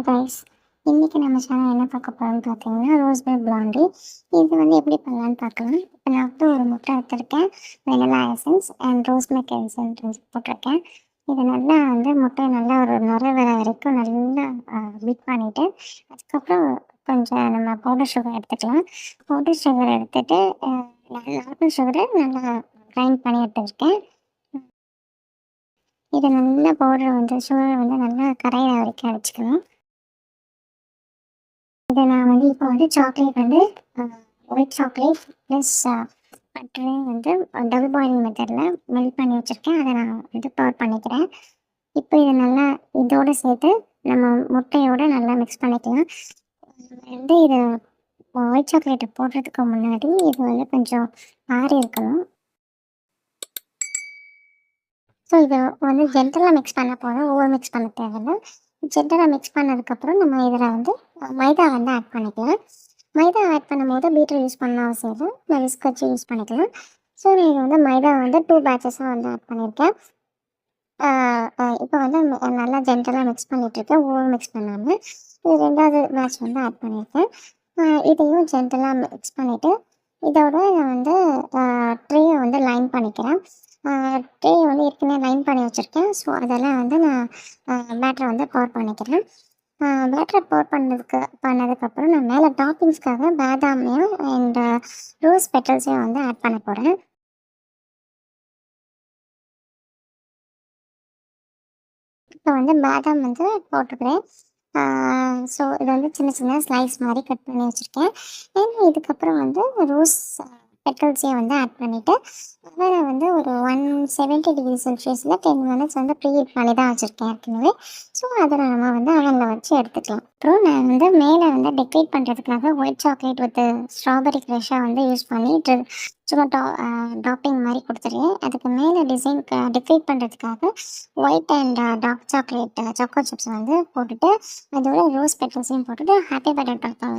Guys, இன்னைக்கு நம்ம channel என்ன பார்க்க போறோம்னு பார்த்தீங்கன்னா, ரோஸ் மில்க் பிளாண்டி. இது வந்து எப்படி பண்ணலான்னு பார்க்கலாம். இப்போ நான் வந்து ஒரு முட்டை எடுத்திருக்கேன், vanilla essence and rose milk essence போட்டிருக்கேன். இது நல்லா வந்து முட்டையை நல்லா ஒரு நுரை வர வரைக்கும் நல்லா பீட் பண்ணிவிட்டு, அதுக்கப்புறம் கொஞ்சம் நம்ம பவுடர் சுகர் எடுத்துக்கலாம். பவுடர் சுகர் எடுத்துட்டு நார்மல் சுகரை நல்லா கிரைண்ட் பண்ணி எடுத்துருக்கேன். இது நல்லா பவுடர் வந்து சுகர் வந்து நல்லா கரையிற வரைக்கும் அரைச்சிக்கலாம். இதை நான் வந்து இப்போ வந்து சாக்லேட் வந்து ஒயிட் சாக்லேட் ப்ளஸ் பட்டரையும் வந்து டபுள் பாயிலிங் மெத்தடில் மெல்ட் பண்ணி வச்சுருக்கேன். அதை நான் வந்து பவர் பண்ணிக்கிறேன். இப்போ இதை நல்லா இதோடு சேர்த்து நம்ம முட்டையோடு நல்லா மிக்ஸ் பண்ணிக்கலாம். வந்து இதை ஒயிட் சாக்லேட்டை போடுறதுக்கு முன்னாடி இது வந்து கொஞ்சம் ஆறி இருக்கணும். ஸோ இதை வந்து ஜென்டலாக மிக்ஸ் பண்ண போதும், ஓவர் மிக்ஸ் பண்ண தேவையில்லை. ஜென்டலாக மிக்ஸ் பண்ணதுக்கப்புறம் நம்ம இதில் வந்து மைதா வந்து ஆட் பண்ணிக்கலாம். மைதா ஆட் பண்ணும்போது பீட்டர் யூஸ் பண்ண அவசியம் இல்லை, நான் விஸ்க் வச்சு யூஸ் பண்ணிக்கலாம். ஸோ நான் வந்து மைதா வந்து 2 பேட்சஸாக வந்து ஆட் பண்ணியிருக்கேன். இப்போ வந்து நல்லா ஜென்டலாக மிக்ஸ் பண்ணிகிட்ருக்கேன், ஓவர் மிக்ஸ் பண்ணாமல். இது 2வது பேட்ச் வந்து ஆட் பண்ணியிருக்கேன். இதையும் ஜென்டலாக மிக்ஸ் பண்ணிவிட்டு இதோட நான் வந்து ட்ரேயை வந்து லைன் பண்ணிக்கிறேன். ட்ரேயை வந்து ஏற்கனவே லைன் பண்ணி வச்சுருக்கேன். ஸோ அதெல்லாம் வந்து நான் பேட்டரை வந்து பவர் பண்ணிக்கிறேன். பேட்டரை பவர் பண்ணதுக்கப்புறம் நான் மேலே டாப்பிங்ஸ்க்காக பாதாமையும் அண்ட் ரோஸ் பெட்டல்ஸையும் வந்து ஆட் பண்ண போகிறேன். இப்போ வந்து பாதாம் வந்து போட்டுக்கிறேன். ஸோ இது வந்து சின்ன சின்ன ஸ்லைஸ் மாதிரி கட் பண்ணி வச்சுருக்கேன். இதுக்கப்புறம் வந்து ரோஸ் பெட்டல்ஸையும் வந்து ஆட் பண்ணிவிட்டு அதை வந்து ஒரு 170 டிகிரி செல்சியஸில் 10 மினிட்ஸ் வந்து ப்ரீஹீட் பண்ணி தான் வச்சுருக்கேன் ஏற்கனவே. ஸோ அதை நம்ம வந்து அவனில் வச்சு எடுத்துக்கலாம். அப்புறம் நான் வந்து மேலே வந்து டெக்கரேட் பண்ணுறதுக்காக ஒயிட் சாக்லேட் வித் ஸ்ட்ராபெரி க்ரஷாக வந்து யூஸ் பண்ணி சும்மா டாப்பிங் மாதிரி கொடுத்துருக்கேன். அதுக்கு மேலே டெக்கரேட் பண்ணுறதுக்காக white and dark chocolate choco chips வந்து போட்டுட்டு அதோட ரோஸ் பெட்டல்ஸையும் போட்டுட்டு ஹாப்பி பர்த்டே டாக்டர்